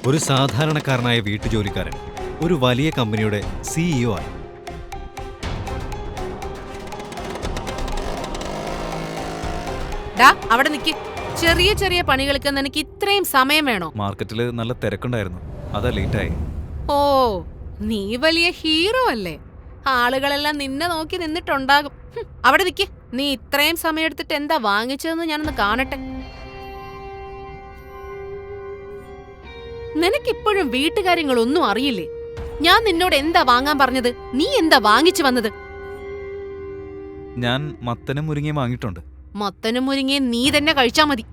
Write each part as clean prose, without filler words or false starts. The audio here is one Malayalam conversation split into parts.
ഒരു സാധാരണക്കാരനായ വീട്ടുജോലിക്കാരൻ ഒരു വലിയ കമ്പനിയുടെ സിഇഒ ആയി. അവിടെ നിക്ക്. ചെറിയ ചെറിയ പണികൾക്ക് നിനക്ക് ഇത്രയും സമയം വേണോ? മാർക്കറ്റില് നല്ല തിരക്കുണ്ടായിരുന്നു, അതാ ലേറ്റായി. ഓ, നീ വലിയ ഹീറോ അല്ലേ? ആളുകളെല്ലാം നിന്നെ നോക്കി നിന്നിട്ടുണ്ടാകും. അവിടെ നിക്ക്. നീ ഇത്രയും സമയം എടുത്തിട്ട് എന്താ വാങ്ങിച്ചതെന്ന് ഞാനൊന്ന് കാണട്ടെ. നിനക്കിപ്പോഴും വീട്ടുകാര്യങ്ങളൊന്നും അറിയില്ലേ? ഞാൻ നിന്നോട് എന്താ വാങ്ങാൻ പറഞ്ഞത്? നീ എന്താ വാങ്ങിച്ചു വന്നത്? ഞാൻ മത്തനും മുരിങ്ങയും വാങ്ങിയിട്ടുണ്ട്. മത്തനും മുരിങ്ങയും നീ തന്നെ കഴിച്ചാ മതി.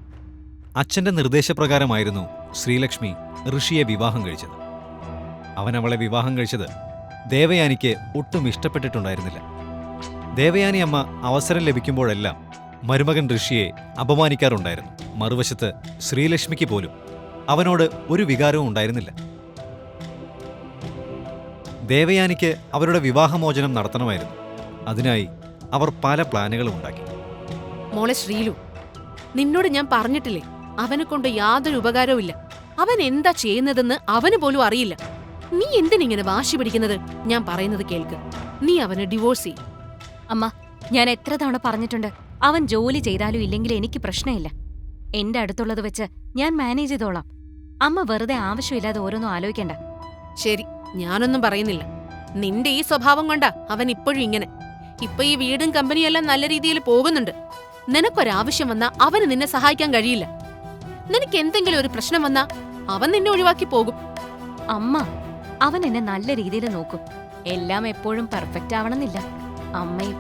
അച്ഛന്റെ നിർദ്ദേശപ്രകാരമായിരുന്നു ശ്രീലക്ഷ്മി ഋഷിയെ വിവാഹം കഴിച്ചത്. അവൻ അവളെ വിവാഹം കഴിച്ചത് ദേവയാനിക്ക് ഒട്ടും ഇഷ്ടപ്പെട്ടിട്ടുണ്ടായിരുന്നില്ല. ദേവയാനി അമ്മ അവസരം ലഭിക്കുമ്പോഴെല്ലാം മരുമകൻ ഋഷിയെ അപമാനിക്കാറുണ്ടായിരുന്നു. മറുവശത്ത് ശ്രീലക്ഷ്മിക്ക് പോലും അവനോട് ഒരു വികാരവും ഉണ്ടായിരുന്നില്ല. ദേവയാനിക്ക് അവരുടെ വിവാഹമോചനം നടത്തണമായിരുന്നു. അതിനായി അവർ പല പ്ലാനുകളും ഉണ്ടാക്കി. മോളെ ശ്രീലു, നിന്നോട് ഞാൻ പറഞ്ഞിട്ടില്ലേ, അവനെ കൊണ്ട് യാതൊരു ഉപകാരവുമില്ല. അവൻ എന്താ ചെയ്യുന്നതെന്ന് അവന് പോലും അറിയില്ല. നീ എന്തിനിങ്ങനെ വാശി പിടിക്കുന്നത്? ഞാൻ പറയുന്നത് കേൾക്ക്. നീ അവന് ഡിവോഴ്സ് ചെയ്യും. അമ്മ, ഞാൻ എത്ര തവണ പറഞ്ഞിട്ടുണ്ട്, അവൻ ജോലി ചെയ്താലും ഇല്ലെങ്കിലും എനിക്ക് പ്രശ്നമില്ല. എന്റെ അടുത്തുള്ളത് വെച്ച് ഞാൻ മാനേജ് ചെയ്തോളാം. അമ്മ വെറുതെ ആവശ്യമില്ലാതെ ഓരോന്നും ആലോചിക്കണ്ട. ശരി, ഞാനൊന്നും പറയുന്നില്ല. നിന്റെ ഈ സ്വഭാവം കൊണ്ടാ അവൻ ഇപ്പോഴും ഇങ്ങനെ. ഇപ്പൊ ഈ വീടും കമ്പനിയെല്ലാം നല്ല രീതിയിൽ പോകുന്നുണ്ട്. നിനക്കൊരാവശ്യം വന്നാ അവന് നിന്നെ സഹായിക്കാൻ കഴിയില്ല. നിനക്ക് എന്തെങ്കിലും ഒരു പ്രശ്നം വന്നാ അവൻ നിന്നെ ഒഴിവാക്കി പോകും. അമ്മ, അവൻ എന്നെ നല്ല രീതിയിൽ നോക്കും. എല്ലാം എപ്പോഴും പെർഫെക്റ്റ് ആവണമെന്നില്ല. അമ്മയും.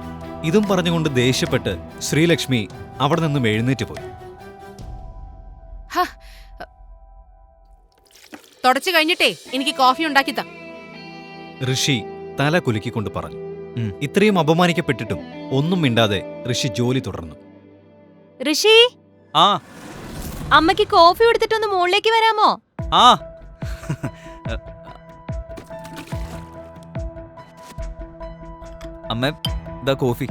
ഇതും പറഞ്ഞുകൊണ്ട് ദേഷ്യപ്പെട്ട് ശ്രീലക്ഷ്മി അവിടെ നിന്നും എഴുന്നേറ്റ് പോയി. തുടച്ചു കഴിഞ്ഞിട്ടേ എനിക്ക് കോഫി ഉണ്ടാക്കിത്താ. ഋഷി തല കുലുക്കിക്കൊണ്ട് പറഞ്ഞു. ഇത്രയും അപമാനിക്കപ്പെട്ടിട്ടും ഒന്നും മിണ്ടാതെ ഋഷി ജോലി തുടർന്നു. ഋഷി, ആ അമ്മയ്ക്ക് കോഫി എടുത്തിട്ടൊന്ന് മുകളിലേക്ക് വരാമോ? ആ അമ്മ, ഇതാ കോഫി.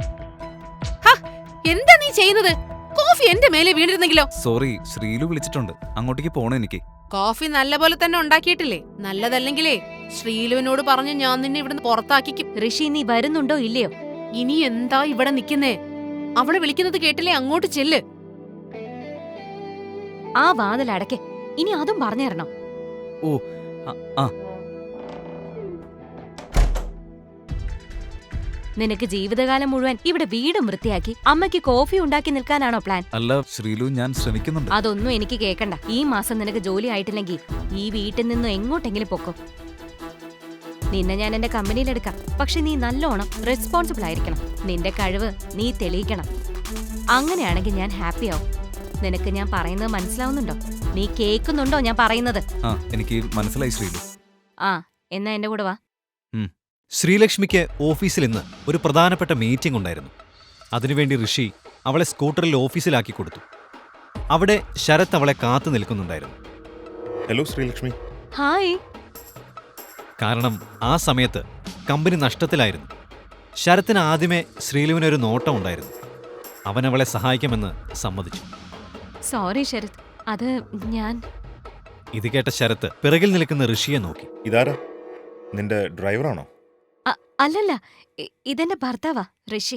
എന്താ നീ ചെയ്യുന്നത്? കോഫി എന്റെ മേലെ വീണിരുന്നെങ്കിലോ? സോറി, ശ്രീലു വിളിച്ചിട്ടുണ്ട്, അങ്ങോട്ടേക്ക് പോണം എനിക്ക്. കോഫി നല്ലപോലെ തന്നെ ഉണ്ടാക്കിയിട്ടില്ലേ? നല്ലതല്ലെങ്കിലേ ശ്രീലുവിനോട് പറഞ്ഞു ഞാൻ നിന്നെ ഇവിടുന്ന് പുറത്താക്കിക്കും. ഋഷി, നീ വരുന്നുണ്ടോ ഇല്ലയോ? ഇനി എന്താ ഇവിടെ നിക്കുന്നേ? അവള് വിളിക്കുന്നത് കേട്ടില്ലേ? അങ്ങോട്ട് ചെല്ല്. ആ വാതിൽ അടയ്ക്ക്. ഇനി അതും പറഞ്ഞു തരണം. ഓ, ആ. നിനക്ക് ജീവിതകാലം മുഴുവൻ ഇവിടെ വീടും വൃത്തിയാക്കി അമ്മയ്ക്ക് കോഫി ഉണ്ടാക്കി നിൽക്കാനാണോ പ്ലാൻ? അല്ല ശ്രീലു, ഞാൻ ശ്രമിക്കുന്നുണ്ട്. അതൊന്നും എനിക്ക് കേക്കണ്ട. ഈ മാസം നിനക്ക് ജോലി ആയിട്ടില്ലെങ്കിൽ ഈ വീട്ടിൽ നിന്നും എങ്ങോട്ടെങ്കിലും പൊക്കോ. നിന്നെ ഞാൻ എന്റെ കമ്പനിയിലെടുക്കാം. പക്ഷെ നീ നല്ലോണം റെസ്പോൺസിബിൾ ആയിരിക്കണം. നിന്റെ കഴിവ് നീ തെളിയിക്കണം. അങ്ങനെയാണെങ്കിൽ ഞാൻ ഹാപ്പി ആവും. നിനക്ക് ഞാൻ പറയുന്നത് മനസ്സിലാവുന്നുണ്ടോ? നീ കേൾക്കുന്നുണ്ടോ ഞാൻ പറയുന്നത്? ആ, എനിക്ക് മനസ്സിലായി ശ്രീലു. ആ, എന്നാ എന്റെ കൂടെ വാ. ശ്രീലക്ഷ്മിക്ക് ഓഫീസിൽ ഇന്ന് ഒരു പ്രധാനപ്പെട്ട മീറ്റിംഗ് ഉണ്ടായിരുന്നു. അതിനുവേണ്ടി ഋഷി അവളെ സ്കൂട്ടറിൽ ഓഫീസിലാക്കി കൊടുത്തു. അവിടെ ശരത് അവളെ കാത്തു നിൽക്കുന്നുണ്ടായിരുന്നു. ഹലോ ശ്രീലക്ഷ്മി. ഹായ്. കാരണം ആ സമയത്ത് കമ്പനി നഷ്ടത്തിലായിരുന്നു. ശരത്തിന് ആദ്യമേ ശ്രീലുവിനൊരു നോട്ടം ഉണ്ടായിരുന്നു. അവൻ അവളെ സഹായിക്കുമെന്ന് സമ്മതിച്ചു. സോറി ശരത്, അത് ഞാൻ. ഇത് കേട്ട ശരത്ത് പിറകിൽ നിൽക്കുന്ന ഋഷിയെ നോക്കി. ഇതാരാ? നിന്റെ ഡ്രൈവറാണോ? അല്ലല്ല, ഇതെന്റെ ഭർത്താവാ, ഋഷി.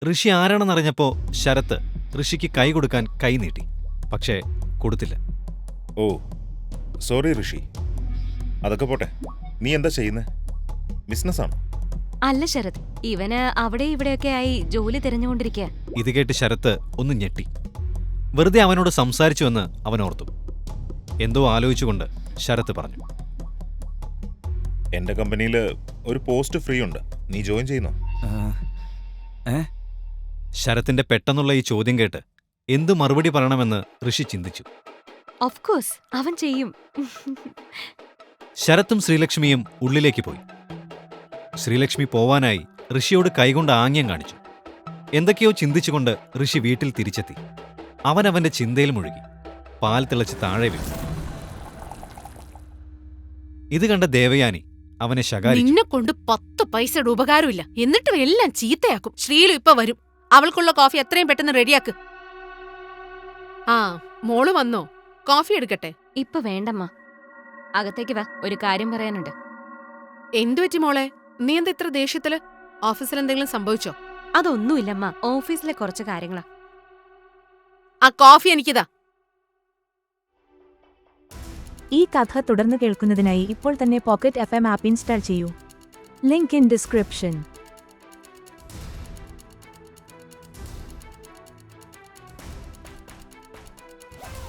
ഋഷി ആരാണെന്നറിഞ്ഞപ്പോ ശരത്ത് ഋഷിക്ക് കൈ കൊടുക്കാൻ കൈ നീട്ടി. പക്ഷേ കൊടുത്തില്ല. ഓ, സോറി ഋഷി. അതൊക്കെ പോട്ടെ, നീ എന്താ ചെയ്യുന്നേ? ബിസിനസ്സാണോ? അല്ല ശരത്, ഇവന് അവിടെ ഇവിടെയൊക്കെ ആയി ജോലി തിരഞ്ഞുകൊണ്ടിരിക്കുക. ഇത് കേട്ട് ശരത്ത് ഒന്ന് ഞെട്ടി. വെറുതെ അവനോട് സംസാരിച്ചുവെന്ന് അവൻ ഓർത്തു. എന്തോ ആലോചിച്ചുകൊണ്ട് ശരത്ത് പറഞ്ഞു, എന്റെ കമ്പനിയിൽ ഒരു പോസ്റ്റ് ഫ്രീ ഉണ്ട്, നീ ജോയിൻ ചെയ്യുന്നോ? ശരത്തിന്റെ പെട്ടെന്നുള്ള ഈ ചോദ്യം കേട്ട് എന്തു മറുപടി പറയണമെന്ന് ഋഷി ചിന്തിച്ചു. ഓഫ് കോഴ്സ് അവൻ ചെയ്യും. ശരത്തും ശ്രീലക്ഷ്മിയും ഉള്ളിലേക്ക് പോയി. ശ്രീലക്ഷ്മി പോവാനായി ഋഷിയോട് കൈകൊണ്ട് ആംഗ്യം കാണിച്ചു. എന്തൊക്കെയോ ചിന്തിച്ചുകൊണ്ട് ഋഷി വീട്ടിൽ തിരിച്ചെത്തി. അവനവന്റെ ചിന്തയിൽ മുഴുകി. പാൽ തിളച്ച് താഴെ വീണു. ഇത് കണ്ട ദേവയാനി അവനെ ശകാരിച്ചു. നിന്നെ കൊണ്ട് 10 പൈസയുടെ ഉപകാരമില്ല, എന്നിട്ടും എല്ലാം ചീത്തയാക്കും. ശ്രീലു ഇപ്പൊ വരും. അവൾക്കുള്ള കോഫി എത്രയും പെട്ടെന്ന് റെഡിയാക്ക്. ആ, മോള് വന്നോ? കോഫി എടുക്കട്ടെ? ഇപ്പൊ വേണ്ടമ്മ. അകത്തേക്ക് വാ, ഒരു കാര്യം പറയാനുണ്ട്. എന്തുപറ്റി മോളെ? നീ എന്താ ഇത്ര ദേഷ്യത്തില്? ഓഫീസിൽ എന്തെങ്കിലും സംഭവിച്ചോ? അതൊന്നുമില്ലമ്മ, ഓഫീസിലെ കുറച്ച് കാര്യങ്ങളാ. ആ കോഫി എനിക്കിതാ. ഈ കഥ തുടർന്ന് കേൾക്കുന്നതിനായി ഇപ്പോൾ തന്നെ പോക്കറ്റ് FM ആപ്പ് ഇൻസ്റ്റാൾ ചെയ്യൂ. Link in description.